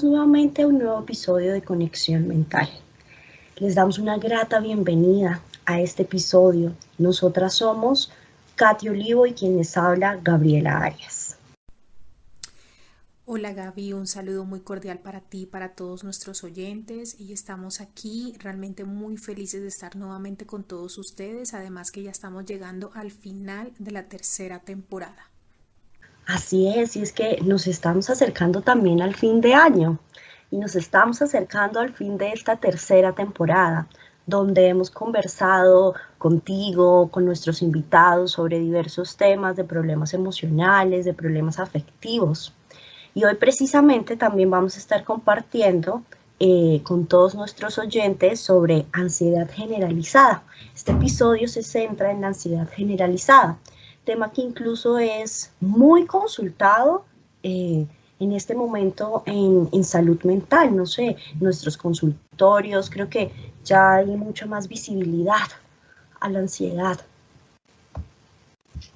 Bienvenidos nuevamente a un nuevo episodio de Conexión Mental. Les damos una grata bienvenida a este episodio. Nosotras somos Katy Olivo y quien les habla, Gabriela Arias. Hola Gaby, un saludo muy cordial para ti y para todos nuestros oyentes y estamos aquí realmente muy felices de estar nuevamente con todos ustedes, además que ya estamos llegando al final de la tercera temporada. Así es, y es que nos estamos acercando también al fin de año y nos estamos acercando al fin de esta tercera temporada, donde hemos conversado contigo, con nuestros invitados sobre diversos temas de problemas emocionales, de problemas afectivos. Y hoy precisamente también vamos a estar compartiendo con todos nuestros oyentes sobre ansiedad generalizada. Este episodio se centra en la ansiedad generalizada, tema que incluso es muy consultado en este momento en salud mental, no sé, nuestros consultorios, creo que ya hay mucha más visibilidad a la ansiedad.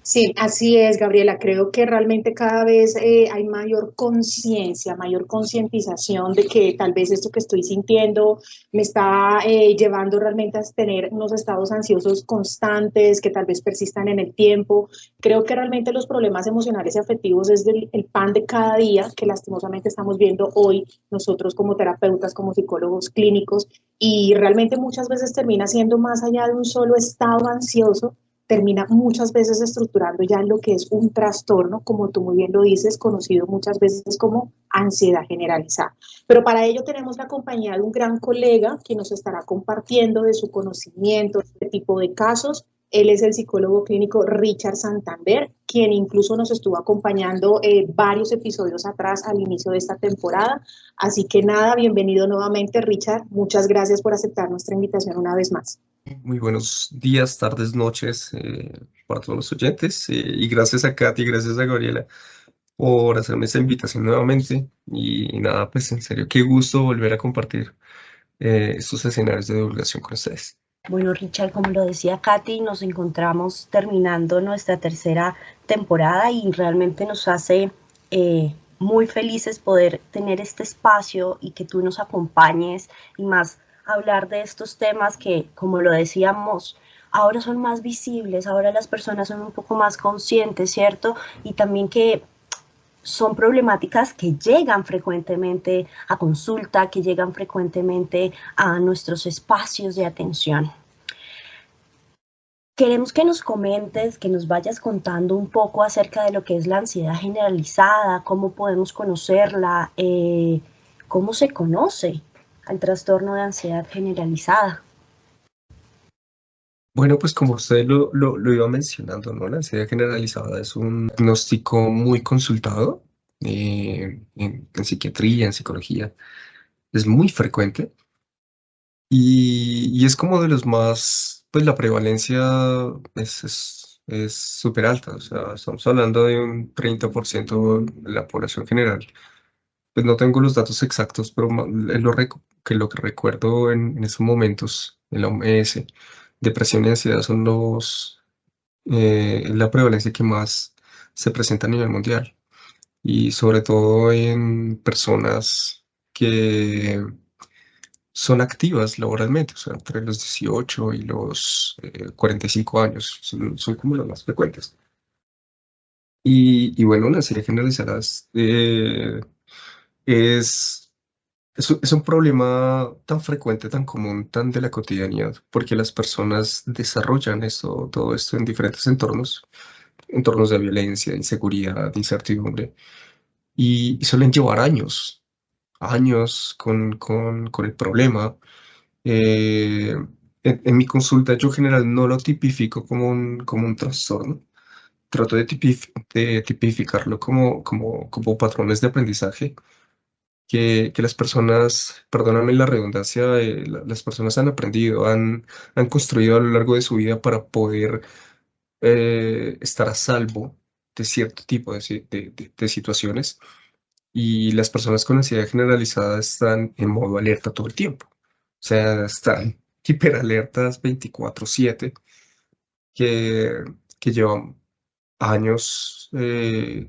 Sí, así es, Gabriela. Creo que realmente cada vez hay mayor conciencia, mayor concientización de que tal vez esto que estoy sintiendo me está llevando realmente a tener unos estados ansiosos constantes que tal vez persistan en el tiempo. Creo que realmente los problemas emocionales y afectivos es el pan de cada día que lastimosamente estamos viendo hoy nosotros como terapeutas, como psicólogos clínicos, y realmente muchas veces termina siendo más allá de un solo estado ansioso, termina muchas veces estructurando ya en lo que es un trastorno, como tú muy bien lo dices, conocido muchas veces como ansiedad generalizada. Pero para ello tenemos la compañía de un gran colega que nos estará compartiendo de su conocimiento de este tipo de casos. Él es el psicólogo clínico Richard Santander, quien incluso nos estuvo acompañando varios episodios atrás al inicio de esta temporada. Así que nada, bienvenido nuevamente, Richard. Muchas gracias por aceptar nuestra invitación una vez más. Muy buenos días, tardes, noches para todos los oyentes y gracias a Katy, gracias a Gabriela por hacerme esta invitación nuevamente y nada, pues en serio, qué gusto volver a compartir estos escenarios de divulgación con ustedes. Bueno, Richard, como lo decía Katy, nos encontramos terminando nuestra tercera temporada y realmente nos hace muy felices poder tener este espacio y que tú nos acompañes y más hablar de estos temas que, como lo decíamos, ahora son más visibles, ahora las personas son un poco más conscientes, ¿cierto? Y también que son problemáticas que llegan frecuentemente a consulta, que llegan frecuentemente a nuestros espacios de atención. Queremos que nos comentes, que nos vayas contando un poco acerca de lo que es la ansiedad generalizada, cómo podemos conocerla, cómo se conoce al trastorno de ansiedad generalizada. Bueno, pues como usted lo iba mencionando, ¿no? La ansiedad generalizada es un diagnóstico muy consultado en psiquiatría, en psicología. Es muy frecuente. Y es como de los más, pues la prevalencia es súper alta, o sea, estamos hablando de un 30% de la población general. Pues no tengo los datos exactos, pero es lo que recuerdo en esos momentos en la OMS, depresión y ansiedad son la prevalencia que más se presenta a nivel mundial y sobre todo en personas que son activas laboralmente, o sea, entre los 18 y los 45 años, son como las más frecuentes. Y bueno, la serie generalizada es, es un problema tan frecuente, tan común, tan de la cotidianidad, porque las personas desarrollan todo esto en diferentes entornos, entornos de violencia, inseguridad, incertidumbre, y suelen llevar años, años con el problema. Eh, en mi consulta yo en general no lo tipifico como un trastorno. Trato de tipificarlo como patrones de aprendizaje que las personas, perdóname la redundancia, las personas han aprendido, han construido a lo largo de su vida para poder estar a salvo de cierto tipo de situaciones. Y las personas con ansiedad generalizada están en modo alerta todo el tiempo. O sea, están hiperalertas 24/7 que, que llevan. años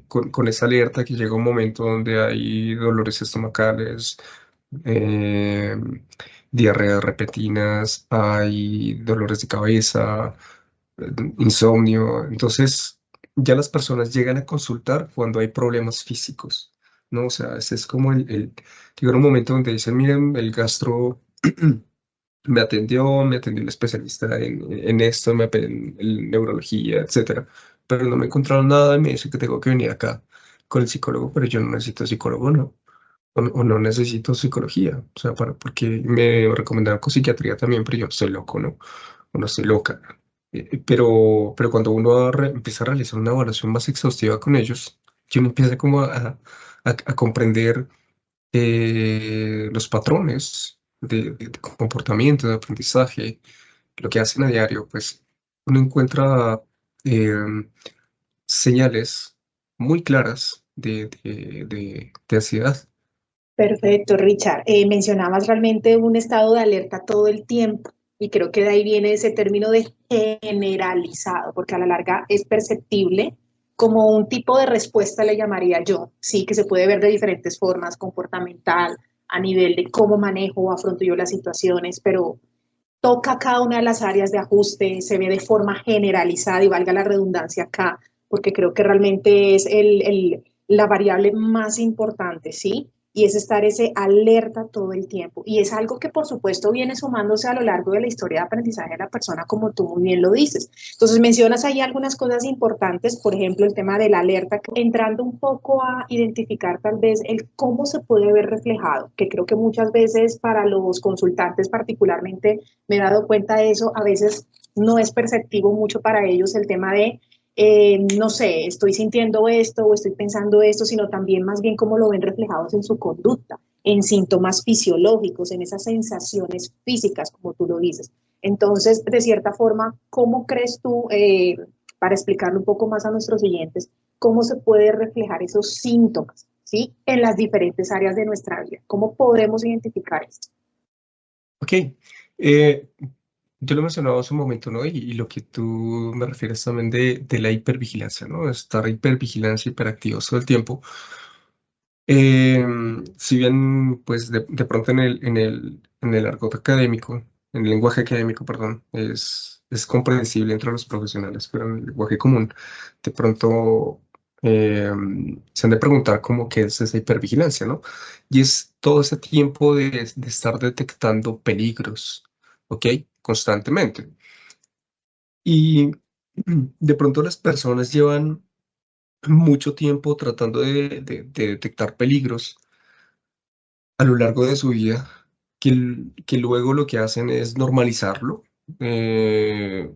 con esa alerta que llega un momento donde hay dolores estomacales, eh, diarreas repentinas, hay dolores de cabeza, insomnio. Entonces, ya las personas llegan a consultar cuando hay problemas físicos, ¿no? O sea, ese es como llega un momento donde dicen, miren, el gastro me atendió el especialista en esto, en neurología, etcétera, pero no me encontraron nada y me dice que tengo que venir acá con el psicólogo, pero yo no necesito psicólogo, ¿no? O no necesito psicología, o sea, porque me recomendaron con psiquiatría también, pero yo estoy loco, ¿no? O no estoy loca. Pero cuando uno empieza a realizar una evaluación más exhaustiva con ellos, y uno empieza como a comprender los patrones de comportamiento, de aprendizaje, lo que hacen a diario, pues uno encuentra eh, señales muy claras de ansiedad. Perfecto, Richard. Mencionabas realmente un estado de alerta todo el tiempo y creo que de ahí viene ese término de generalizado, porque a la larga es perceptible como un tipo de respuesta, le llamaría yo, sí, que se puede ver de diferentes formas, comportamental, a nivel de cómo manejo o afronto yo las situaciones, pero toca cada una de las áreas de ajuste, se ve de forma generalizada y valga la redundancia acá, porque creo que realmente es la variable más importante, ¿sí? Y es estar ese alerta todo el tiempo. Y es algo que por supuesto viene sumándose a lo largo de la historia de aprendizaje de la persona, como tú muy bien lo dices. Entonces mencionas ahí algunas cosas importantes, por ejemplo, el tema de la alerta, entrando un poco a identificar tal vez el cómo se puede ver reflejado, que creo que muchas veces para los consultantes particularmente me he dado cuenta de eso, a veces no es perceptivo mucho para ellos el tema de, no sé, estoy sintiendo esto o estoy pensando esto, sino también más bien cómo lo ven reflejados en su conducta, en síntomas fisiológicos, en esas sensaciones físicas, como tú lo dices. Entonces, de cierta forma, ¿cómo crees tú, para explicarlo un poco más a nuestros oyentes, cómo se puede reflejar esos síntomas, ¿sí? En las diferentes áreas de nuestra vida? ¿Cómo podemos identificar esto? Ok, eh, yo lo mencionaba hace un momento, ¿no? Y lo que tú me refieres también de la hipervigilancia, ¿no? Estar hipervigilancia, hiperactivos todo el tiempo. Si bien, pues de pronto en el argot académico, en el lenguaje académico, perdón, es comprensible entre los profesionales, pero en el lenguaje común, de pronto se han de preguntar cómo qué es esa hipervigilancia, ¿no? Y es todo ese tiempo de estar detectando peligros, ¿ok? Constantemente. Y de pronto las personas llevan mucho tiempo tratando de detectar peligros a lo largo de su vida, que luego lo que hacen es normalizarlo. Eh,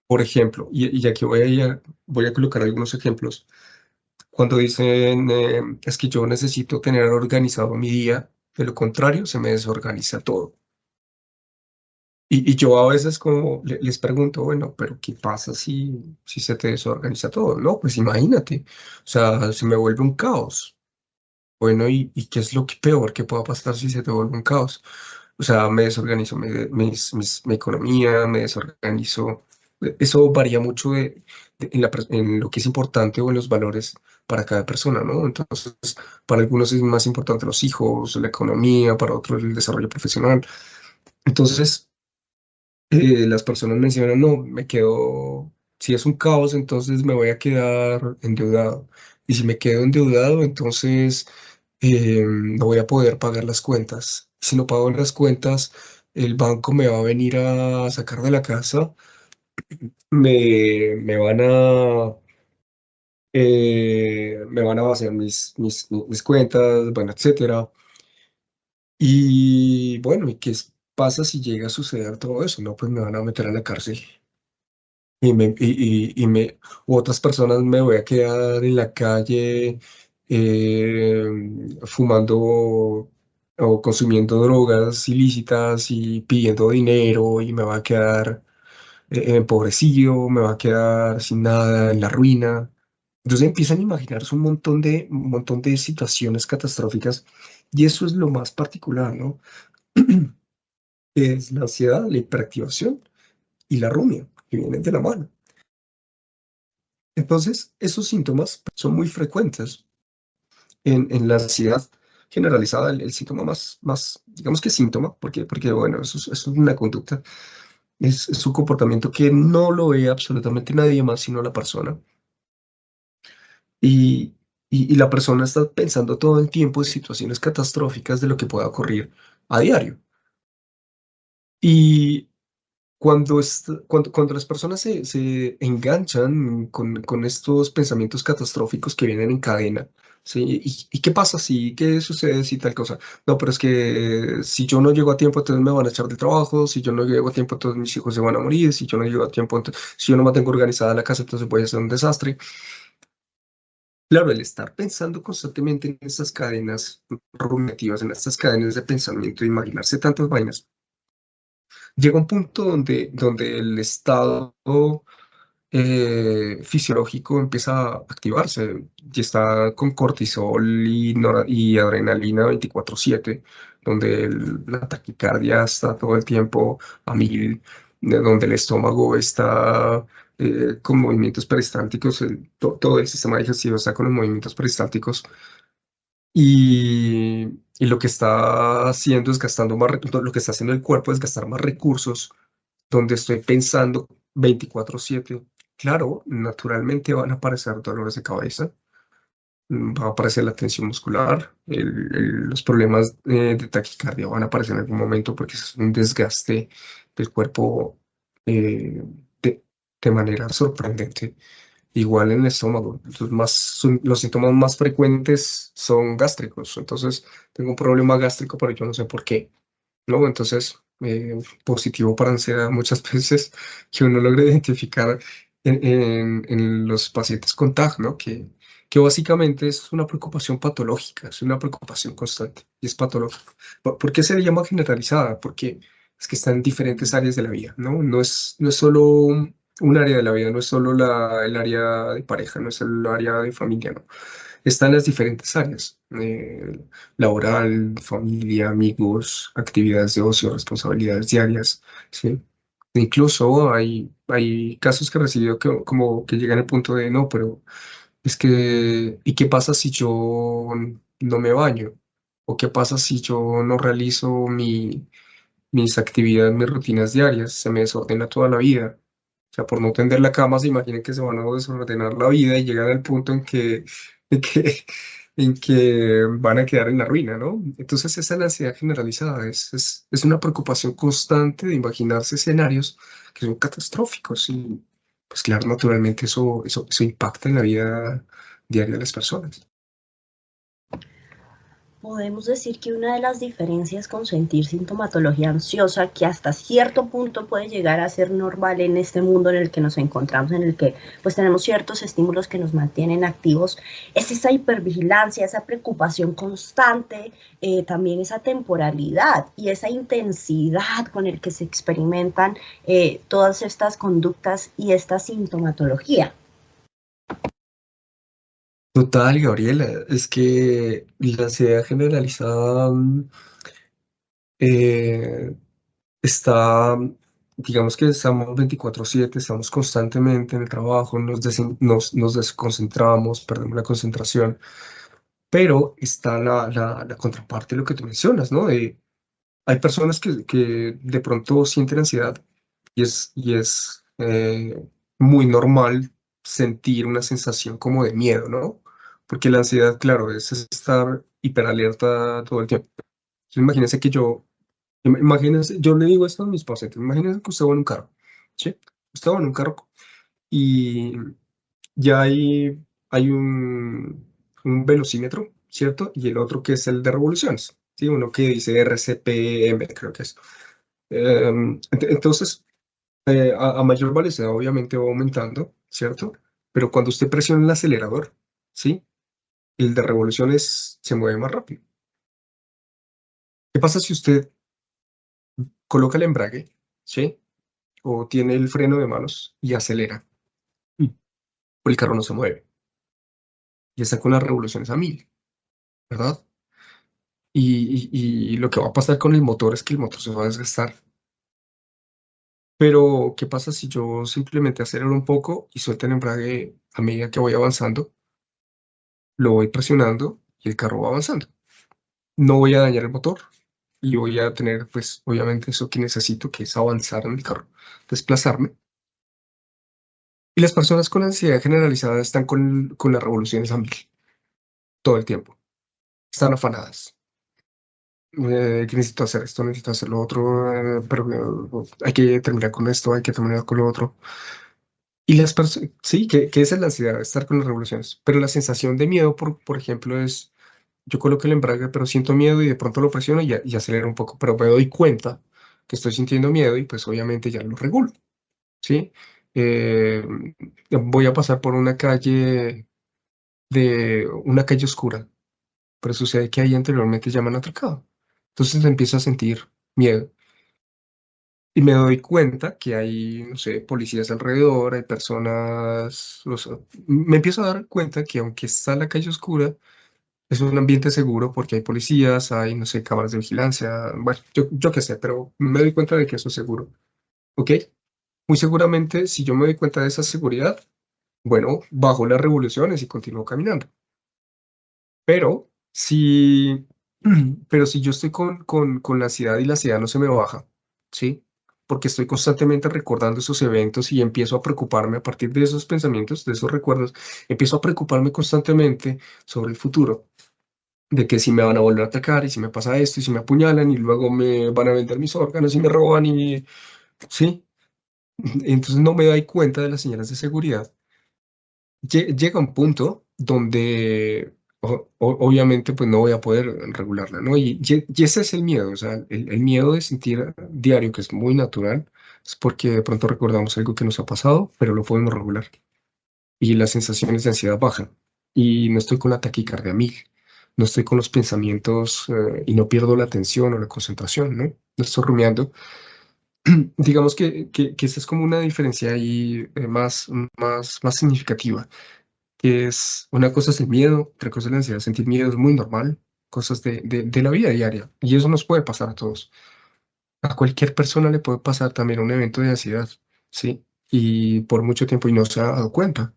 por ejemplo, y aquí voy a colocar algunos ejemplos. Cuando dicen, es que yo necesito tener organizado mi día, de lo contrario, se me desorganiza todo. Y yo a veces como les pregunto, bueno, pero ¿qué pasa si se te desorganiza todo? No, pues imagínate, o sea, se me vuelve un caos. Bueno, ¿y qué es lo que peor que pueda pasar si se te vuelve un caos? O sea, me desorganizo mi economía, me desorganizo. Eso varía mucho en lo que es importante o en los valores para cada persona, ¿no? Entonces, para algunos es más importante los hijos, la economía, para otros el desarrollo profesional. Entonces, las personas mencionan, no, si es un caos, entonces me voy a quedar endeudado. Y si me quedo endeudado, entonces no voy a poder pagar las cuentas. Si no pago las cuentas, el banco me va a venir a sacar de la casa, me van a vaciar mis cuentas, bueno, etcétera. Y bueno, pasa si llega a suceder todo eso? No, pues me van a meter a la cárcel. U otras personas me voy a quedar en la calle eh, fumando o consumiendo drogas ilícitas y pidiendo dinero y me va a quedar empobrecido, me va a quedar sin nada, en la ruina. Entonces empiezan a imaginarse un montón de situaciones catastróficas y eso es lo más particular, ¿no? Es la ansiedad, la hiperactivación y la rumia, que vienen de la mano. Entonces, esos síntomas son muy frecuentes en la ansiedad generalizada. El síntoma más, digamos que síntoma, porque bueno, eso es una conducta, es un comportamiento que no lo ve absolutamente nadie más sino la persona. Y, y la persona está pensando todo el tiempo en situaciones catastróficas de lo que pueda ocurrir a diario. Y cuando las personas se enganchan con estos pensamientos catastróficos que vienen en cadena, ¿sí? ¿Y qué pasa si, qué sucede si tal cosa? No, pero es que si yo no llego a tiempo, entonces me van a echar de trabajo, si yo no llego a tiempo, entonces mis hijos se van a morir, si yo no llego a tiempo, si yo no mantengo organizada la casa, entonces voy a ser un desastre. Claro, el estar pensando constantemente en estas cadenas rumiativas, en estas cadenas de pensamiento, imaginarse tantas vainas, llega un punto donde el estado fisiológico empieza a activarse y está con cortisol y adrenalina 24/7, donde la taquicardia está todo el tiempo a mil, donde el estómago está con movimientos peristálticos, todo el sistema digestivo está con los movimientos peristálticos y lo que está haciendo es gastando más, lo que está haciendo el cuerpo es gastar más recursos donde estoy pensando 24/7. Claro, naturalmente van a aparecer dolores de cabeza, va a aparecer la tensión muscular, los problemas de taquicardia van a aparecer en algún momento porque es un desgaste del cuerpo eh, de, de manera sorprendente. Igual en el estómago, los síntomas más frecuentes son gástricos, entonces tengo un problema gástrico, pero yo no sé por qué. ¿No? Entonces, positivo para ansiedad muchas veces que uno logra identificar en los pacientes con TAG, ¿no? Que básicamente es una preocupación patológica, es una preocupación constante y es patológico. ¿Por qué se le llama generalizada? Porque es que está en diferentes áreas de la vida, ¿no? No es solo un área de la vida, no es solo el área de pareja, no es el área de familia, ¿no? Está en las diferentes áreas, laboral, familia, amigos, actividades de ocio, responsabilidades diarias, ¿sí? Incluso hay casos que he recibido que, como que llegan al punto de, no, pero es que, ¿y qué pasa si yo no me baño? ¿O qué pasa si yo no realizo mis actividades, mis rutinas diarias? Se me desordena toda la vida. O sea, por no tender la cama, se imaginen que se van a desordenar la vida y llegan al punto en que, en que van a quedar en la ruina, ¿no? Entonces, esa es la ansiedad generalizada, es una preocupación constante de imaginarse escenarios que son catastróficos y, pues claro, naturalmente eso impacta en la vida diaria de las personas. Podemos decir que una de las diferencias con sentir sintomatología ansiosa, que hasta cierto punto puede llegar a ser normal en este mundo en el que nos encontramos, en el que pues tenemos ciertos estímulos que nos mantienen activos, es esa hipervigilancia, esa preocupación constante, también esa temporalidad y esa intensidad con el que se experimentan todas estas conductas y esta sintomatología. Total, Gabriela, es que la ansiedad generalizada eh, está, digamos que estamos 24/7, estamos constantemente en el trabajo, nos desconcentramos, perdemos la concentración, pero está la contraparte de lo que tú mencionas, ¿no? Hay personas que de pronto sienten ansiedad y es muy normal sentir una sensación como de miedo, ¿no? Porque la ansiedad, claro, es estar hiperalerta todo el tiempo. Entonces, imagínense que imagínense, yo le digo esto a mis pacientes, imagínense que usted va en un carro, ¿sí? Usted va en un carro y ya hay un velocímetro, ¿cierto? Y el otro que es el de revoluciones, ¿sí? Uno que dice RCPM, creo que es. Entonces, a mayor velocidad obviamente va aumentando, ¿cierto? Pero cuando usted presiona el acelerador, ¿sí? El de revoluciones se mueve más rápido. ¿Qué pasa si usted coloca el embrague, ¿sí? O tiene el freno de manos y acelera? Mm. El carro no se mueve y está con las revoluciones a 1000, ¿verdad? Y lo que va a pasar con el motor es que el motor se va a desgastar. Pero, ¿qué pasa si yo simplemente acelero un poco y suelto el embrague a medida que voy avanzando? Lo voy presionando y el carro va avanzando. No voy a dañar el motor y voy a tener, pues, obviamente eso que necesito, que es avanzar en el carro, desplazarme. Y las personas con ansiedad generalizada están con las revoluciones a mil todo el tiempo. Están afanadas. Que necesito hacer esto, necesito hacer lo otro, pero hay que terminar con esto, hay que terminar con lo otro. Y las personas, sí, que esa es la ansiedad, estar con las revoluciones. Pero la sensación de miedo, por ejemplo, es, yo coloco el embrague, pero siento miedo y de pronto lo presiono y acelero un poco, pero me doy cuenta que estoy sintiendo miedo y pues obviamente ya lo regulo, ¿sí? Eh, Voy a pasar por una calle oscura, pero sucede que ahí anteriormente ya me han atracado. Entonces empiezo a sentir miedo. Y me doy cuenta que hay, no sé, policías alrededor, hay personas, o sea, me empiezo a dar cuenta que aunque está la calle oscura, es un ambiente seguro porque hay policías, hay, no sé, cámaras de vigilancia, bueno, yo qué sé, pero me doy cuenta de que eso es seguro, ¿ok? Muy seguramente, si yo me doy cuenta de esa seguridad, bueno, bajo las revoluciones y continúo caminando. Pero si, pero si yo estoy con la ansiedad y la ansiedad no se me baja, ¿sí? Porque estoy constantemente recordando esos eventos y empiezo a preocuparme a partir de esos pensamientos, de esos recuerdos, empiezo a preocuparme constantemente sobre el futuro, de que si me van a volver a atacar y si me pasa esto y si me apuñalan y luego me van a vender mis órganos y me roban y, ¿sí? Entonces no me doy cuenta de las señales de seguridad. Llega un punto donde obviamente pues no voy a poder regularla, ¿no? Y ese es el miedo, o sea, el miedo de sentir diario, que es muy natural, es porque de pronto recordamos algo que nos ha pasado, pero lo podemos regular. Y las sensaciones de ansiedad bajan. Y no estoy con la taquicardia a mil, no estoy con los pensamientos y no pierdo la atención o la concentración, ¿no? No estoy rumiando. Digamos que esa es como una diferencia ahí más significativa, que es una cosa es el miedo, otra cosa es la ansiedad. Sentir miedo es muy normal, cosas de la vida diaria, y eso nos puede pasar a todos. A cualquier persona le puede pasar también un evento de ansiedad, ¿sí? Y por mucho tiempo y no se ha dado cuenta.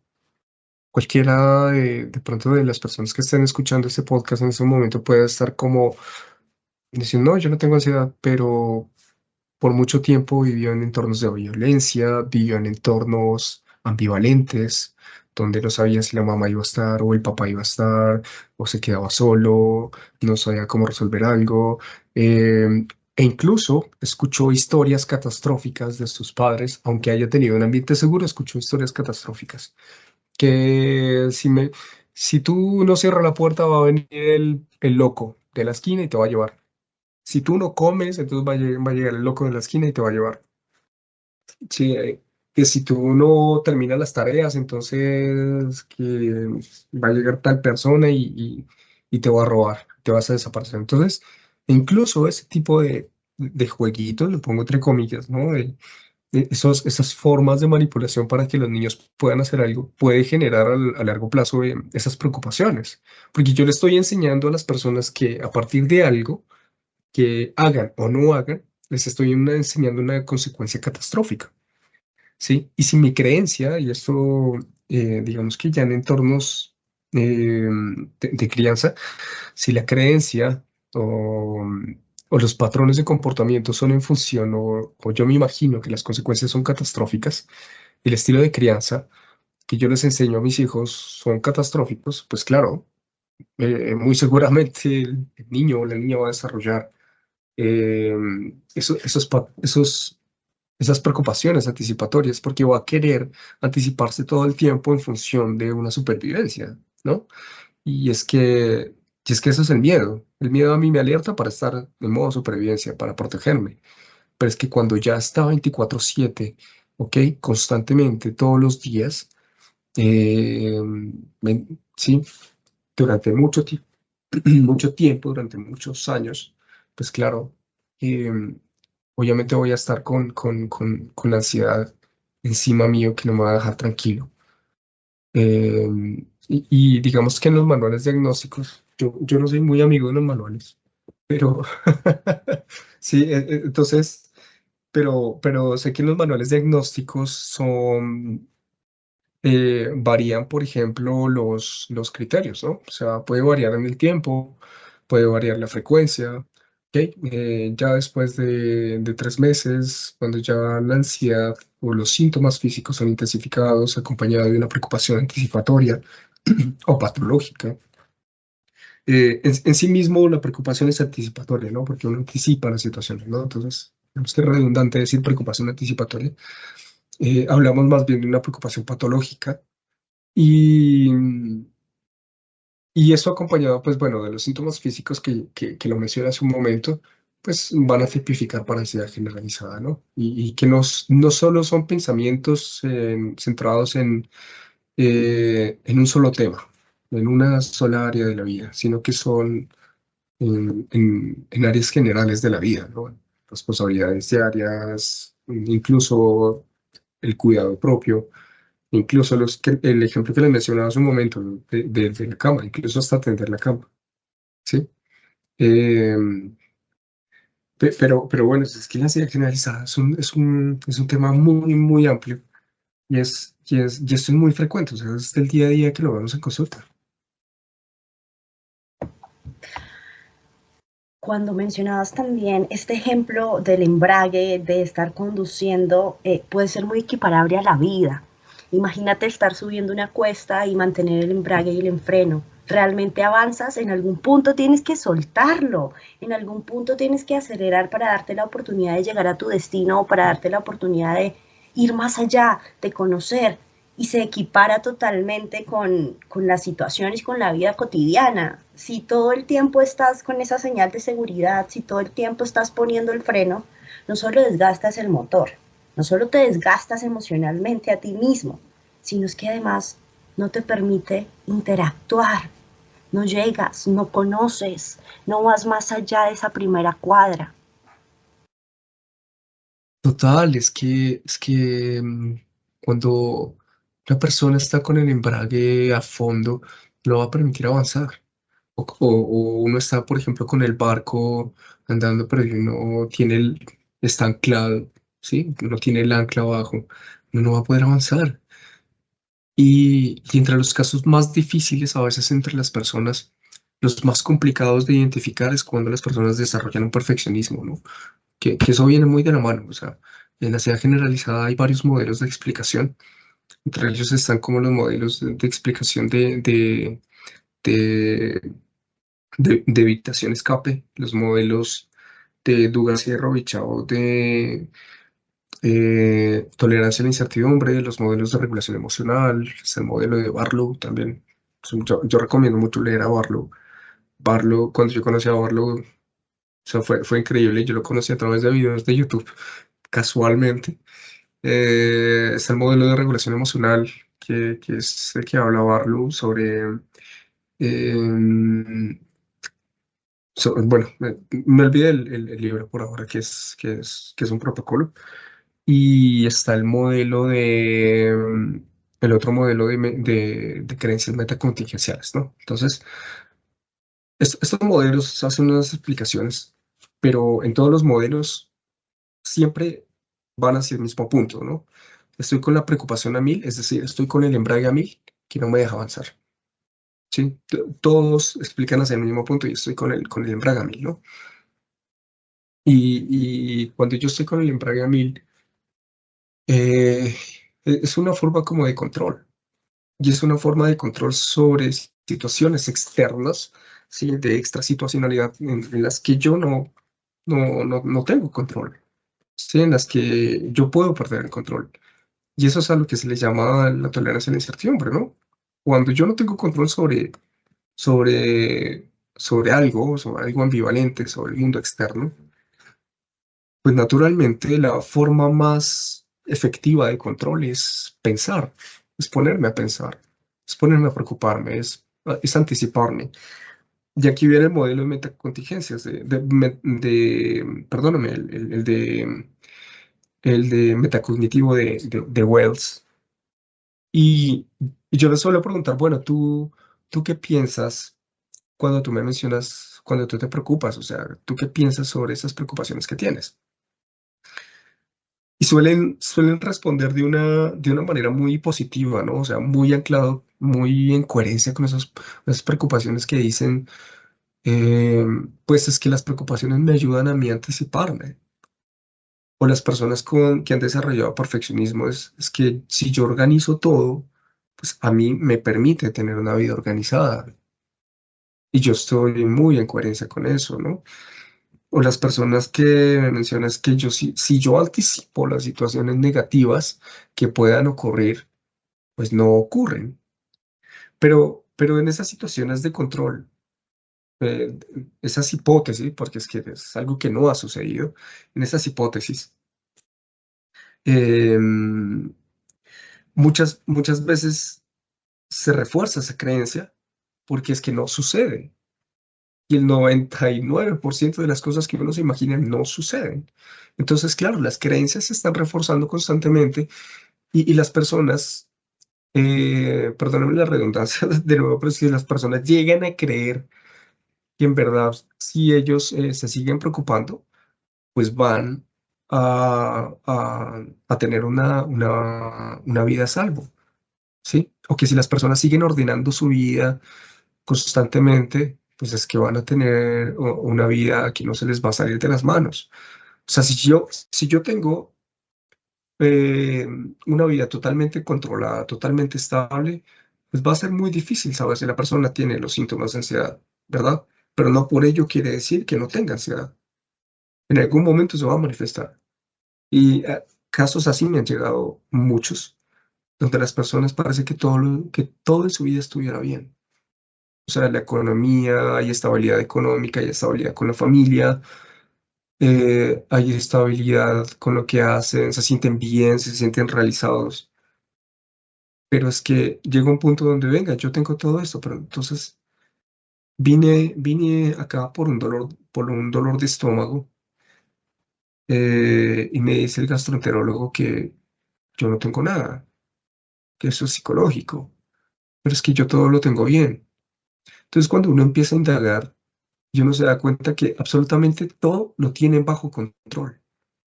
Cualquiera de pronto de las personas que estén escuchando este podcast en este momento puede estar como diciendo, no, yo no tengo ansiedad, pero por mucho tiempo vivió en entornos de violencia, vivió en entornos ambivalentes, donde no sabía si la mamá iba a estar o el papá iba a estar, o se quedaba solo, no sabía cómo resolver algo, e incluso escuchó historias catastróficas de sus padres, aunque haya tenido un ambiente seguro, escuchó historias catastróficas, que si tú no cierras la puerta va a venir el loco de la esquina y te va a llevar. Si tú no comes, entonces va a llegar el loco de la esquina y te va a llevar. Sí, que si tú no terminas las tareas, entonces que va a llegar tal persona y te va a robar, te vas a desaparecer. Entonces, incluso ese tipo de jueguitos, lo pongo entre comillas, ¿no? Esas formas de manipulación para que los niños puedan hacer algo, puede generar a largo plazo esas preocupaciones. Porque yo le estoy enseñando a las personas que a partir de algo, que hagan o no hagan, les estoy enseñando una consecuencia catastrófica, ¿sí? Y si mi creencia, y esto digamos que ya en entornos de crianza, si la creencia o los patrones de comportamiento son en función, o yo me imagino que las consecuencias son catastróficas, el estilo de crianza que yo les enseño a mis hijos son catastróficos, pues claro, muy seguramente el niño o la niña va a desarrollar eh, esas preocupaciones anticipatorias, porque va a querer anticiparse todo el tiempo en función de una supervivencia, ¿no? Y es que eso es el miedo. El miedo a mí me alerta para estar en modo supervivencia, para protegerme. Pero es que cuando ya está 24/7, ¿ok? Constantemente, todos los días, eh, sí, durante mucho tiempo, durante muchos años, pues claro, eh, obviamente voy a estar con la ansiedad encima mío que no me va a dejar tranquilo. Eh, y digamos que en los manuales diagnósticos, yo no soy muy amigo de los manuales, pero sí, entonces pero sé que los manuales diagnósticos varían, por ejemplo, los criterios, ¿no? O sea, puede variar en el tiempo, puede variar la frecuencia, ¿ok? Ya después de 3 meses, cuando ya la ansiedad o los síntomas físicos son intensificados, acompañados de una preocupación anticipatoria o patológica. En sí mismo la preocupación es anticipatoria, ¿no? Porque uno anticipa las situaciones, ¿no? Entonces, es que es redundante decir preocupación anticipatoria. Hablamos más bien de una preocupación patológica y, y esto acompañado, pues bueno, de los síntomas físicos que lo mencioné hace un momento, pues van a tipificar para ansiedad generalizada, ¿no? Y que no solo son pensamientos centrados en un solo tema, en una sola área de la vida, sino que son en áreas generales de la vida, ¿no? Responsabilidades diarias, incluso el cuidado propio, incluso el ejemplo que les mencionaba hace un momento de la cama, incluso hasta atender la cama, ¿sí? Eh, pero bueno, es que la ansiedad generalizada es un tema muy, muy amplio y esto es muy frecuente, o sea, es del día a día que lo vemos en consulta. Cuando mencionabas también este ejemplo del embrague, de estar conduciendo, puede ser muy equiparable a la vida. Imagínate estar subiendo una cuesta y mantener el embrague y el enfreno. Realmente avanzas, en algún punto tienes que soltarlo, en algún punto tienes que acelerar para darte la oportunidad de llegar a tu destino o para darte la oportunidad de ir más allá, de conocer, y se equipara totalmente con las situaciones, con la vida cotidiana. Si todo el tiempo estás con esa señal de seguridad, si todo el tiempo estás poniendo el freno, no solo desgastas el motor, no solo te desgastas emocionalmente a ti mismo, sino es que además no te permite interactuar, no llegas, no conoces, no vas más allá de esa primera cuadra. Total, cuando una persona está con el embrague a fondo, no va a permitir avanzar. O uno está, por ejemplo, con el barco andando, pero no tiene está anclado, ¿sí? No tiene el ancla abajo, uno no va a poder avanzar. Y entre los casos más difíciles, a veces entre las personas, los más complicados de identificar es cuando las personas desarrollan un perfeccionismo, ¿no? Que eso viene muy de la mano, o sea, en la ansiedad generalizada hay varios modelos de explicación, entre ellos están como los modelos de explicación de, de evitación-escape, los modelos de Dugas-Sierra-Robichaud de tolerancia a la incertidumbre, los modelos de regulación emocional, está el modelo de Barlow también. Yo recomiendo mucho leer a Barlow. Barlow, cuando yo conocí a Barlow, o sea, fue increíble. Yo lo conocí a través de videos de YouTube, casualmente. Está el modelo de regulación emocional, que es el que habla Barlow sobre em, bueno, me olvidé el libro por ahora, que es un protocolo. Y está el modelo el otro modelo de creencias metacontingenciales, ¿no? Entonces, estos modelos hacen unas explicaciones, pero en todos los modelos siempre van hacia el mismo punto, ¿no? Estoy con la preocupación a 1000, es decir, estoy con el embrague a 1000 que no me deja avanzar, ¿sí? Todos explican hacia el mismo punto y estoy con el embrague a 1000, ¿no? Y cuando yo estoy con el embrague a 1000, es una forma como de control, y es una forma de control sobre situaciones externas, ¿sí? De extra situacionalidad en las que yo no tengo control, ¿sí? En las que yo puedo perder el control. Y eso es a lo que se le llama la tolerancia a la incertidumbre, ¿no? Cuando yo no tengo control sobre, sobre algo ambivalente, sobre el mundo externo, pues naturalmente la forma más efectiva de control es pensar, es ponerme a pensar, es ponerme a preocuparme, es anticiparme. Y aquí viene el modelo de metacontingencias, perdóname, el de metacognitivo de Wells. Y yo le suelo preguntar, bueno, ¿tú qué piensas cuando tú me mencionas, cuando tú te preocupas? O sea, ¿tú qué piensas sobre esas preocupaciones que tienes? Y suelen responder de una manera muy positiva, ¿no? O sea, muy anclado, muy en coherencia con esas preocupaciones que dicen, eh, pues es que las preocupaciones me ayudan a mí a anticiparme. O las personas que han desarrollado perfeccionismo es que si yo organizo todo, pues a mí me permite tener una vida organizada. Y yo estoy muy en coherencia con eso, ¿no? O las personas que me mencionas que si yo anticipo las situaciones negativas que puedan ocurrir, pues no ocurren. Pero en esas situaciones de control, eh, esas hipótesis, porque es que es algo que no ha sucedido, en esas hipótesis, em, muchas veces se refuerza esa creencia porque es que no sucede. Y el 99% de las cosas que uno se imagina no suceden. Entonces, claro, las creencias se están reforzando constantemente y las personas, perdóname la redundancia de nuevo, pero si las personas llegan a creer que en verdad, si ellos se siguen preocupando, pues van a tener una vida a salvo, ¿sí? O que si las personas siguen ordenando su vida constantemente, pues es que van a tener una vida que no se les va a salir de las manos. O sea, si yo tengo eh, una vida totalmente controlada, totalmente estable, pues va a ser muy difícil saber si la persona tiene los síntomas de ansiedad, ¿verdad? Pero no por ello quiere decir que no tenga ansiedad. En algún momento se va a manifestar. Y casos así me han llegado muchos, donde las personas parece que todo en su vida estuviera bien. O sea, la economía, hay estabilidad económica, hay estabilidad con la familia, hay estabilidad con lo que hacen, se sienten bien, se sienten realizados. Pero es que llega un punto donde, venga, yo tengo todo esto, pero entonces vine acá por un dolor de estómago, y me dice el gastroenterólogo que yo no tengo nada, que eso es psicológico, pero es que yo todo lo tengo bien. Entonces, cuando uno empieza a indagar, y uno se da cuenta que absolutamente todo lo tienen bajo control.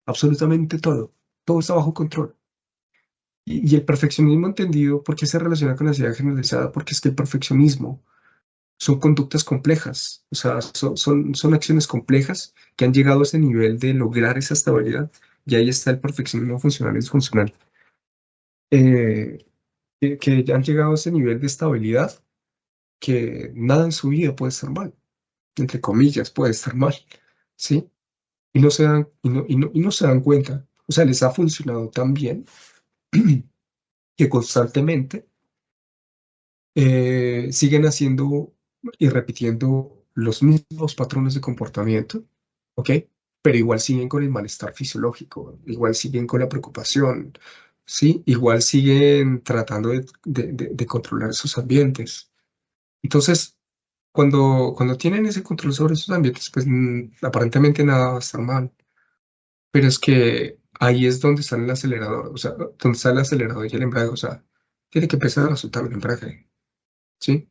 Absolutamente todo. Todo está bajo control. Y el perfeccionismo entendido, ¿por qué se relaciona con la ansiedad generalizada? Porque es que el perfeccionismo son conductas complejas. O sea, son acciones complejas que han llegado a ese nivel de lograr esa estabilidad. Y ahí está el perfeccionismo funcional y disfuncional. Eh, que ya han llegado a ese nivel de estabilidad que nada en su vida puede estar mal. Entre comillas, puede estar mal. ¿Sí? Y no se dan cuenta. O sea, les ha funcionado tan bien que constantemente siguen haciendo y repitiendo los mismos patrones de comportamiento, ¿ok? Pero igual siguen con el malestar fisiológico, igual siguen con la preocupación, ¿sí? Igual siguen tratando de controlar esos ambientes. Entonces, cuando tienen ese control sobre esos ambientes, pues aparentemente nada va a estar mal. Pero es que ahí es donde está el acelerador, o sea, donde está el acelerador y el embrague, o sea, tiene que empezar a soltar el embrague, ¿sí?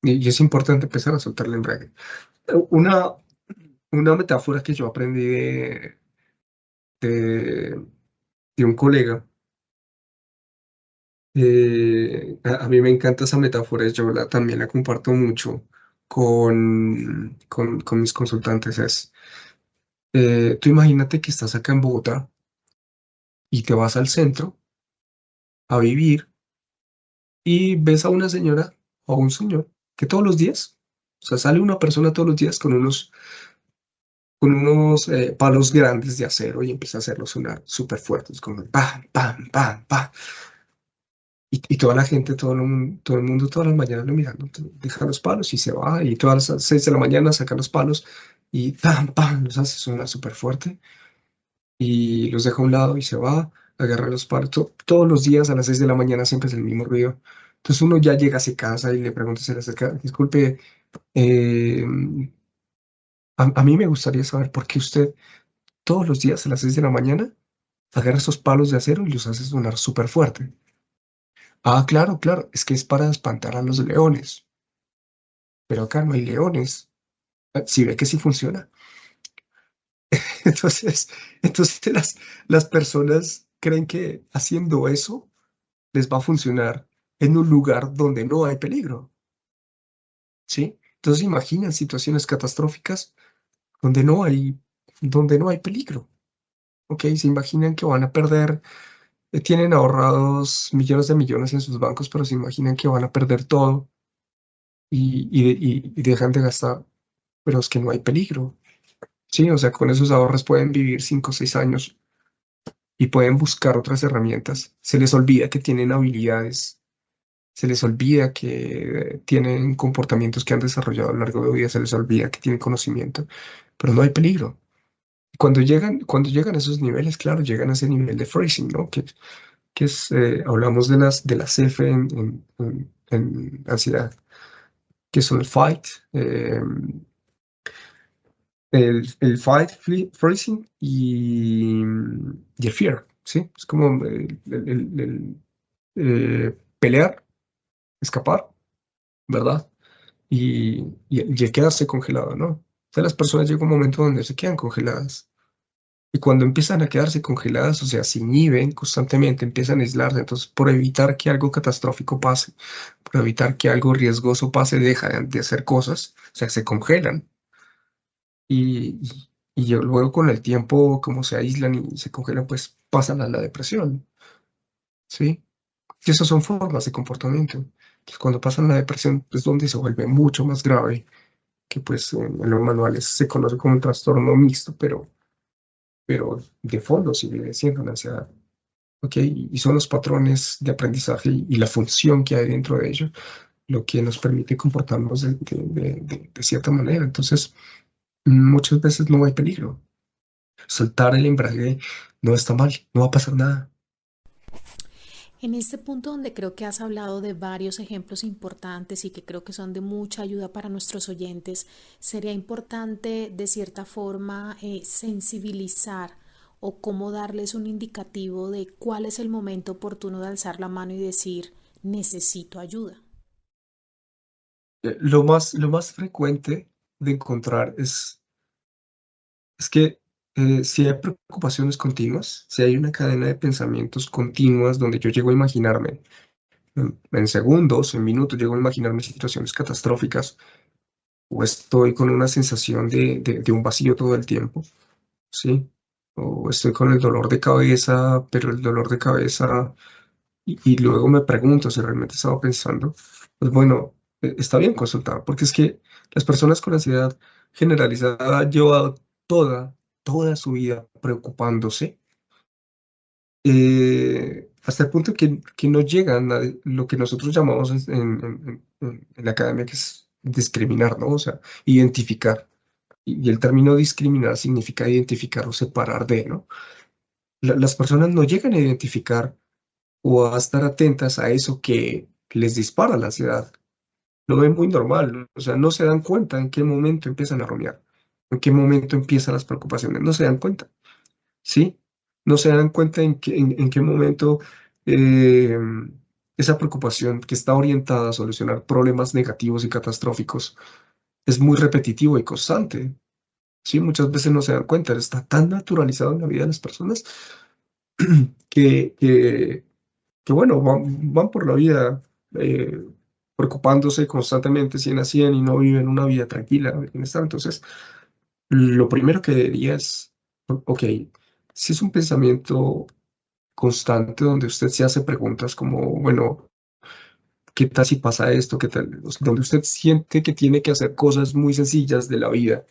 Y es importante empezar a soltar el embrague. Una, una metáfora que yo aprendí de, de un colega, a mí me encanta esa metáfora, yo también la comparto mucho con mis consultantes, tú imagínate que estás acá en Bogotá y te vas al centro a vivir y ves a una señora o a un señor que todos los días, o sea, sale una persona todos los días con unos palos grandes de acero y empieza a hacerlos sonar súper fuertes, como pam, pam, pam, pam. Y toda la gente, todo el mundo, todas las mañanas lo mirando, deja los palos y se va, y todas las 6 de la mañana saca los palos y pam, pam, los hace sonar súper fuerte y los deja a un lado y se va, agarra los palos. Todos los días a las 6 de la mañana siempre es el mismo ruido. Entonces uno ya llega a su casa y le pregunta, se le acerca, disculpe, eh, a mí me gustaría saber por qué usted todos los días a las 6 de la mañana agarra esos palos de acero y los hace sonar súper fuerte. Ah, claro, claro, es que es para espantar a los leones, pero acá no hay leones. Si ve que sí funciona. Entonces, entonces las personas creen que haciendo eso les va a funcionar en un lugar donde no hay peligro, ¿sí? Entonces imaginan situaciones catastróficas donde no hay peligro, ¿ok? Se imaginan que van a perder, tienen ahorrados millones de millones en sus bancos, pero se imaginan que van a perder todo y dejan de gastar, pero es que no hay peligro, ¿sí? O sea, con esos ahorros pueden vivir 5 o 6 años y pueden buscar otras herramientas. Se les olvida que tienen habilidades, se les olvida que tienen comportamientos que han desarrollado a lo largo de la vida, se les olvida que tienen conocimiento, pero no hay peligro. Cuando llegan a esos niveles, claro, llegan a ese nivel de freezing, ¿no? Que es, hablamos de las F en ansiedad, que son el fight, freezing y el fear, ¿sí? Es como pelear, escapar, ¿verdad? Y el quedarse congelado, ¿no? O sea, las personas llega un momento donde se quedan congeladas. Y cuando empiezan a quedarse congeladas, o sea, se inhiben constantemente, empiezan a aislarse. Entonces, por evitar que algo catastrófico pase, por evitar que algo riesgoso pase, dejan de hacer cosas, o sea, se congelan. Y luego con el tiempo, como se aíslan y se congelan, pues pasan a la depresión, ¿sí? Y esas son formas de comportamiento. Entonces, cuando pasan a la depresión, es donde se vuelve mucho más grave, que pues en los manuales se conoce como un trastorno mixto, pero de fondo sigue siendo una ansiedad. ¿Ok? Y son los patrones de aprendizaje y la función que hay dentro de ellos lo que nos permite comportarnos de cierta manera. Entonces, muchas veces no hay peligro. Soltar el embrague no está mal, no va a pasar nada. En este punto donde creo que has hablado de varios ejemplos importantes y que creo que son de mucha ayuda para nuestros oyentes, sería importante de cierta forma sensibilizar o cómo darles un indicativo de cuál es el momento oportuno de alzar la mano y decir necesito ayuda. Lo más frecuente de encontrar es que si hay preocupaciones continuas, si hay una cadena de pensamientos continuas donde yo llego a imaginarme en segundos, en minutos, llego a imaginarme situaciones catastróficas o estoy con una sensación de un vacío todo el tiempo, ¿sí? O estoy con el dolor de cabeza, pero el dolor de cabeza, y luego me pregunto si realmente estaba pensando, pues bueno, está bien consultar, porque es que las personas con ansiedad generalizada han llevado toda su vida preocupándose, hasta el punto que no llegan a lo que nosotros llamamos en la academia, que es discriminar, ¿no? O sea, identificar. Y el término discriminar significa identificar o separar de, ¿no? Las personas no llegan a identificar o a estar atentas a eso que les dispara la ansiedad. Lo ven muy normal, ¿no? O sea, no se dan cuenta en qué momento empiezan a rumiar, en qué momento empiezan las preocupaciones, no se dan cuenta, ¿sí? No se dan cuenta en qué momento eh, esa preocupación que está orientada a solucionar problemas negativos y catastróficos es muy repetitivo y constante. Sí, muchas veces no se dan cuenta, está tan naturalizado en la vida de las personas que, que, que bueno, van por la vida eh, preocupándose constantemente 100 a 100 y no viven una vida tranquila, de bienestar. Entonces, lo primero que diría es, ok, si es un pensamiento constante donde usted se hace preguntas como, bueno, ¿qué tal si pasa esto? ¿Qué tal? O sea, donde usted siente que tiene que hacer cosas muy sencillas de la vida,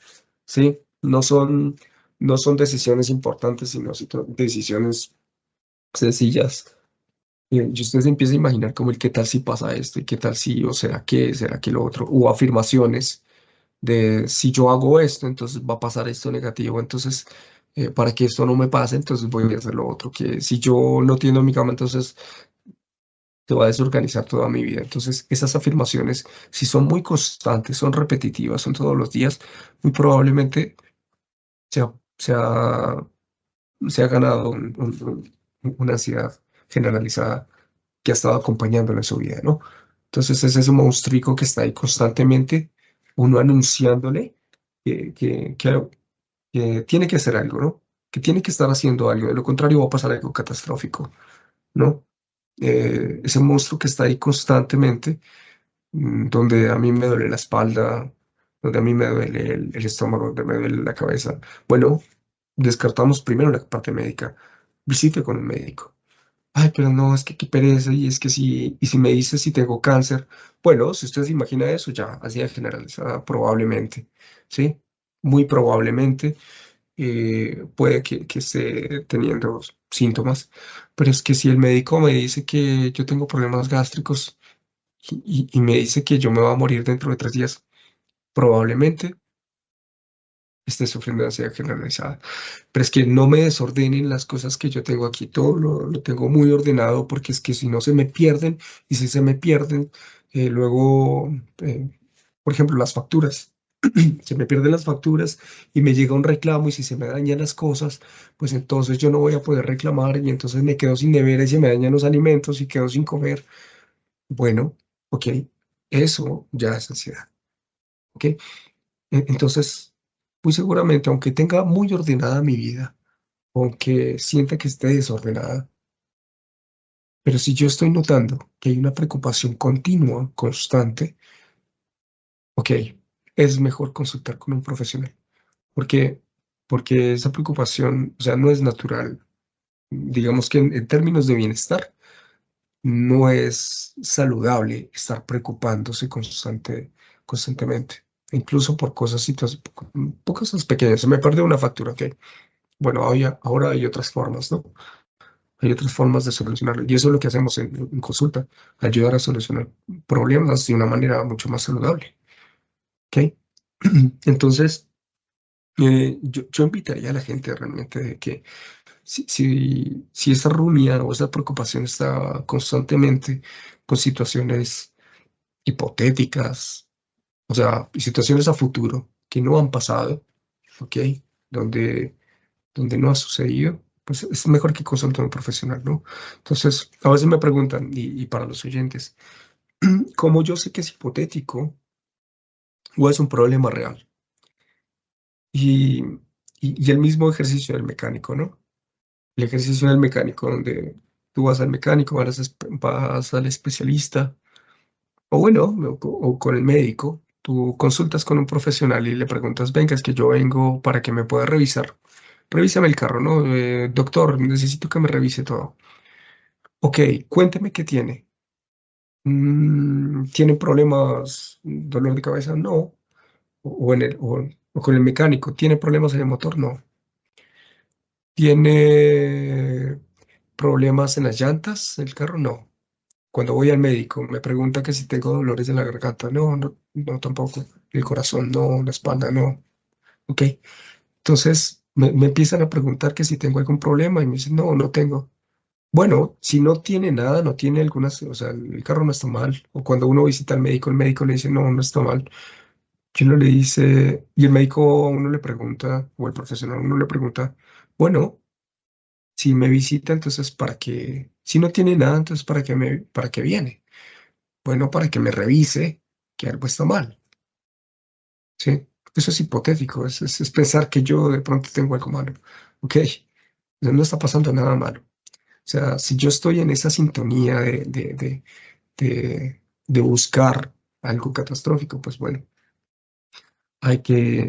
¿sí? No son decisiones importantes, sino decisiones sencillas. Y usted se empieza a imaginar como el qué tal si pasa esto y qué tal si, o será que lo otro, o afirmaciones de si yo hago esto, entonces va a pasar esto negativo, entonces para que esto no me pase, entonces voy a hacer lo otro, que si yo no tiendo mi cama, entonces te va a desorganizar toda mi vida. Entonces, esas afirmaciones, si son muy constantes, son repetitivas, son todos los días, muy probablemente se ha, se ha, se ha ganado una ansiedad generalizada que ha estado acompañándolo en su vida, ¿no? Entonces, es ese monstruico que está ahí constantemente, uno anunciándole que que tiene que hacer algo, ¿no? Que tiene que estar haciendo algo, de lo contrario va a pasar algo catastrófico, ¿no? Ese monstruo que está ahí constantemente, donde a mí me duele la espalda, donde a mí me duele el estómago, donde me duele la cabeza. Bueno, descartamos primero la parte médica. Visite con un médico. Ay, pero no, es que qué pereza, y es que si, y si me dice si tengo cáncer, bueno, si usted se imagina eso, ya, así de generalizada, probablemente, ¿sí? Muy probablemente puede que esté teniendo síntomas, pero es que si el médico me dice que yo tengo problemas gástricos y me dice que yo me voy a morir dentro de 3 días, probablemente esté sufriendo de ansiedad generalizada. Pero es que no me desordenen las cosas que yo tengo aquí, todo lo tengo muy ordenado porque es que si no se me pierden y si se me pierden, luego, por ejemplo, las facturas. Se me pierden las facturas y me llega un reclamo y si se me dañan las cosas, pues entonces yo no voy a poder reclamar y entonces me quedo sin nevera y se me dañan los alimentos y quedo sin comer. Bueno, ok, eso ya es ansiedad, ok. Entonces, muy seguramente, aunque tenga muy ordenada mi vida, aunque sienta que esté desordenada, pero si yo estoy notando que hay una preocupación continua, constante, ok, es mejor consultar con un profesional. Porque, porque esa preocupación, o sea, no es natural. Digamos que en términos de bienestar, no es saludable estar preocupándose constantemente. Incluso por por cosas pequeñas. Se me perdió una factura, ok. Bueno, ahora hay otras formas, ¿no? Hay otras formas de solucionarlo. Y eso es lo que hacemos en consulta, ayudar a solucionar problemas de una manera mucho más saludable, ¿ok? Entonces, yo invitaría a la gente realmente de que si esa rumia o esa preocupación está constantemente con situaciones hipotéticas, o sea, situaciones a futuro que no han pasado, ¿ok? Donde, donde no ha sucedido, pues es mejor que consulte a un profesional, ¿no? Entonces, a veces me preguntan, y para los oyentes, ¿cómo yo sé que es hipotético o es un problema real? Y, y el mismo ejercicio del mecánico, ¿no? El ejercicio del mecánico, donde tú vas al mecánico, vas al especialista, o bueno, o con el médico, tú consultas con un profesional y le preguntas, venga, es que yo vengo para que me pueda revisar. Revísame el carro, ¿no? Doctor, necesito que me revise todo. Ok, cuénteme qué tiene. ¿Tiene problemas, dolor de cabeza? No. O con el mecánico, ¿tiene problemas en el motor? No. ¿Tiene problemas en las llantas del carro? No. Cuando voy al médico, me pregunta que si tengo dolores en la garganta. No, no, no tampoco. El corazón, no, la espalda, no. Ok. Entonces me empiezan a preguntar que si tengo algún problema y me dicen, no, no tengo. Bueno, si no tiene nada, no tiene algunas, o sea, el carro no está mal. O cuando uno visita al médico, el médico le dice, no, no está mal. Y uno le dice, y el médico a uno le pregunta, o el profesional a uno le pregunta, bueno, si me visita, entonces ¿para qué? Si no tiene nada, entonces para qué viene? Bueno, para que me revise que algo está mal, ¿sí? Eso es hipotético, es pensar que yo de pronto tengo algo malo, ¿ok? No está pasando nada malo. O sea, si yo estoy en esa sintonía de buscar algo catastrófico, pues bueno,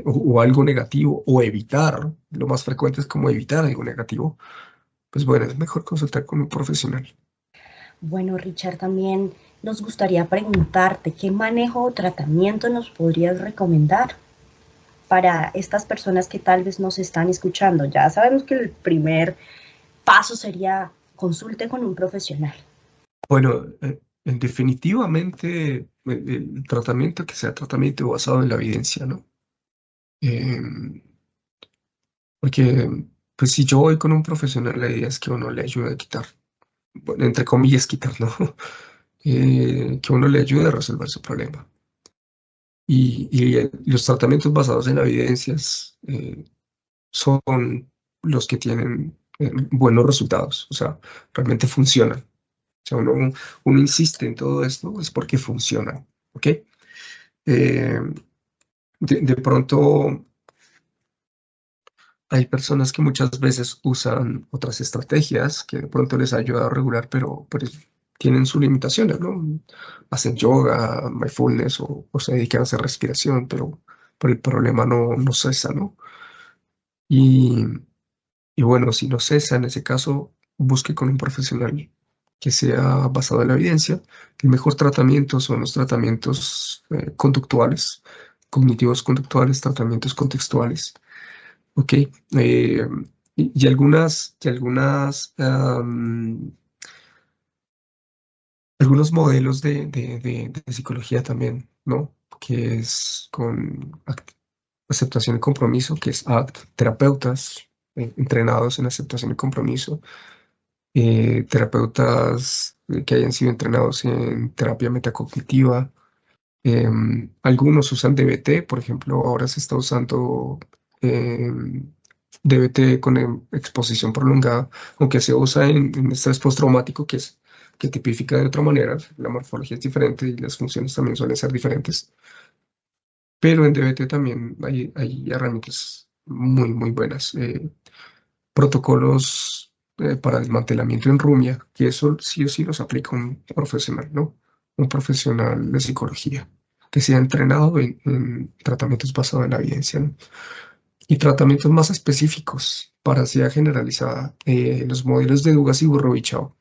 o algo negativo, o evitar, lo más frecuente es como evitar algo negativo, pues bueno, es mejor consultar con un profesional. Bueno, Richard, también nos gustaría preguntarte qué manejo o tratamiento nos podrías recomendar para estas personas que tal vez nos están escuchando. Ya sabemos que el primer paso sería consulte con un profesional. Bueno, definitivamente el tratamiento que sea tratamiento basado en la evidencia, ¿no? Em, Porque, pues si yo voy con un profesional, la idea es que uno le ayude a quitar, bueno, entre comillas, quitar, ¿no? Que uno le ayude a resolver su problema. Y los tratamientos basados en evidencias son los que tienen buenos resultados, o sea, realmente funcionan. O sea, uno insiste en todo esto, es porque funcionan, ¿ok? Eh, de pronto, Hay personas que muchas veces usan otras estrategias que de pronto les ayuda a regular, pero tienen sus limitaciones, ¿no? Hacen yoga, mindfulness o se dedican a hacer respiración, pero el problema no cesa, ¿no? Y, y bueno, si no cesa, en ese caso, busque con un profesional que sea basado en la evidencia. El mejor tratamiento son los tratamientos conductuales, cognitivos conductuales, tratamientos contextuales. Ok, algunos modelos de psicología también, ¿no? Que es con aceptación y compromiso, que es ACT, terapeutas entrenados en aceptación y compromiso, terapeutas que hayan sido entrenados en terapia metacognitiva. Algunos usan DBT, por ejemplo, ahora se está usando DBT con exposición prolongada, aunque se usa en estrés postraumático, que tipifica de otra manera, la morfología es diferente y las funciones también suelen ser diferentes, pero en DBT también hay herramientas muy buenas. Protocolos para desmantelamiento en rumia, que eso sí o sí los aplica un profesional, ¿no? Un profesional de psicología que sea entrenado en tratamientos basados en la evidencia, ¿no? Y tratamientos más específicos para ansiedad generalizada, los modelos de Dugas y Burrovichau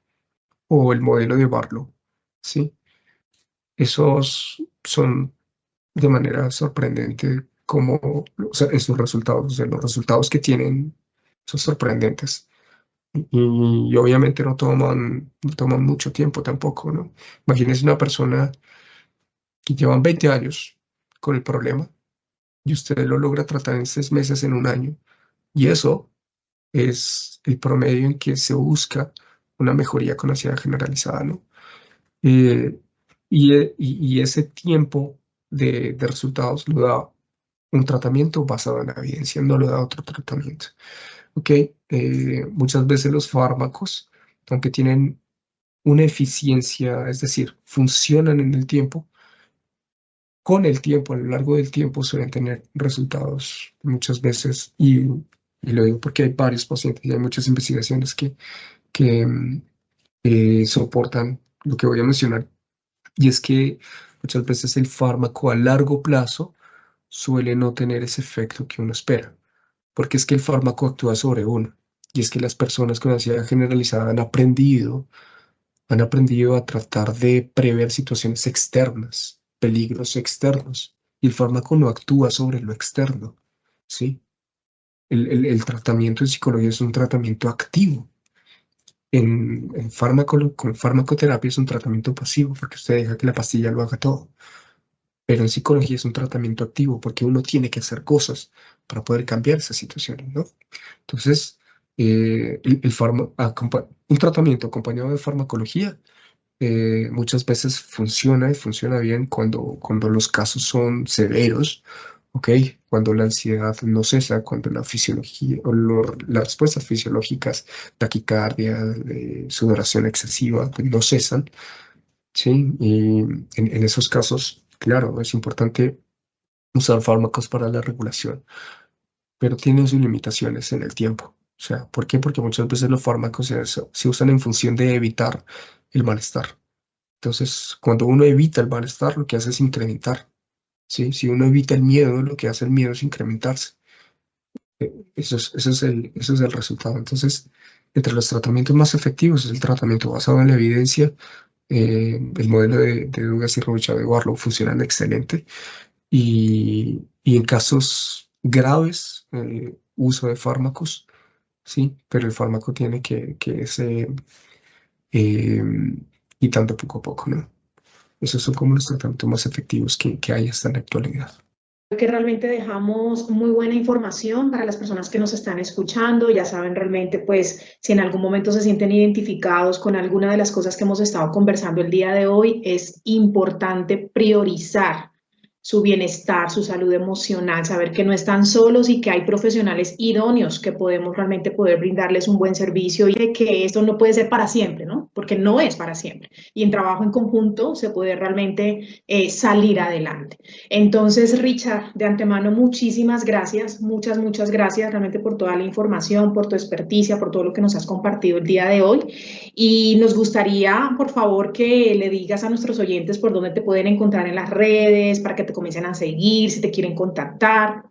o el modelo de Barlow, ¿sí? Esos son de manera sorprendente como, o sea, en sus resultados, de los resultados que tienen son sorprendentes. Y obviamente no toman mucho tiempo tampoco, ¿no? Imagínense una persona que llevan 20 años con el problema y usted lo logra tratar en 6 meses, en un año. Y eso es el promedio en que se busca una mejoría con ansiedad generalizada, ¿no? Eh, y ese tiempo de resultados lo da un tratamiento basado en la evidencia, no lo da otro tratamiento. ¿Ok? Muchas veces los fármacos, aunque tienen una eficiencia, es decir, funcionan en el tiempo, con el tiempo, a lo largo del tiempo suelen tener resultados muchas veces, y lo digo porque hay varios pacientes y hay muchas investigaciones que soportan lo que voy a mencionar, y es que muchas veces el fármaco a largo plazo suele no tener ese efecto que uno espera, porque es que el fármaco actúa sobre uno, y es que las personas con ansiedad generalizada han aprendido a tratar de prever situaciones externas, peligros externos, y el fármaco no actúa sobre lo externo, ¿sí? El tratamiento en psicología es un tratamiento activo. Con farmacoterapia es un tratamiento pasivo, porque usted deja que la pastilla lo haga todo. Pero en psicología es un tratamiento activo, porque uno tiene que hacer cosas para poder cambiar esas situaciones, ¿no? Entonces, un tratamiento acompañado de farmacología muchas veces funciona y funciona bien cuando los casos son severos, ¿ok? Cuando la ansiedad no cesa, cuando la fisiología o las respuestas fisiológicas, taquicardia, sudoración excesiva, pues, no cesan, ¿sí? Y en esos casos, claro, es importante usar fármacos para la regulación, pero tienen sus limitaciones en el tiempo. O sea, ¿por qué? Porque muchas veces los fármacos se usan en función de evitar el malestar. Entonces, cuando uno evita el malestar, lo que hace es incrementar, ¿sí? Si uno evita el miedo, lo que hace el miedo es incrementarse. Eso es el resultado. Entonces, entre los tratamientos más efectivos es el tratamiento basado en la evidencia. El modelo de Dugas y Rocha de Barlow funcionan excelente. Y en casos graves, uso de fármacos, ¿sí? Pero el fármaco tiene que irse eh, quitando poco a poco, ¿no? Esos son como los tratamientos más efectivos que hay hasta en la actualidad. Que realmente dejamos muy buena información para las personas que nos están escuchando. Ya saben realmente, pues, si en algún momento se sienten identificados con alguna de las cosas que hemos estado conversando el día de hoy, es importante priorizar su bienestar, su salud emocional, saber que no están solos y que hay profesionales idóneos que podemos realmente poder brindarles un buen servicio y de que esto no puede ser para siempre, ¿no? Porque no es para siempre. Y en trabajo en conjunto se puede realmente salir adelante. Entonces, Richard, de antemano, muchísimas gracias, muchas gracias realmente por toda la información, por tu experticia, por todo lo que nos has compartido el día de hoy. Y nos gustaría, por favor, que le digas a nuestros oyentes por dónde te pueden encontrar en las redes, para que te comiencen a seguir, si te quieren contactar.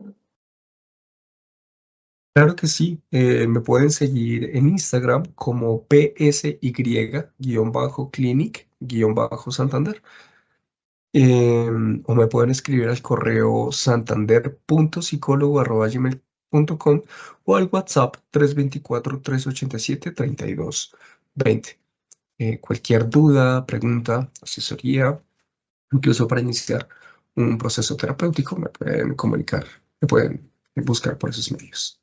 Claro que sí, me pueden seguir en Instagram como PSY-clinic-Santander. O me pueden escribir al correo santander.psicólogo@gmail.com o al WhatsApp 324-387-3220. Cualquier duda, pregunta, asesoría, incluso para iniciar un proceso terapéutico, me pueden comunicar, me pueden buscar por esos medios.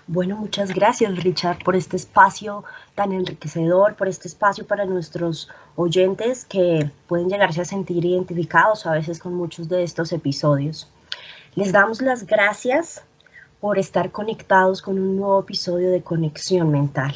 Bueno, muchas gracias, Richard, por este espacio tan enriquecedor, por este espacio para nuestros oyentes que pueden llegarse a sentir identificados a veces con muchos de estos episodios. Les damos las gracias por estar conectados con un nuevo episodio de Conexión Mental.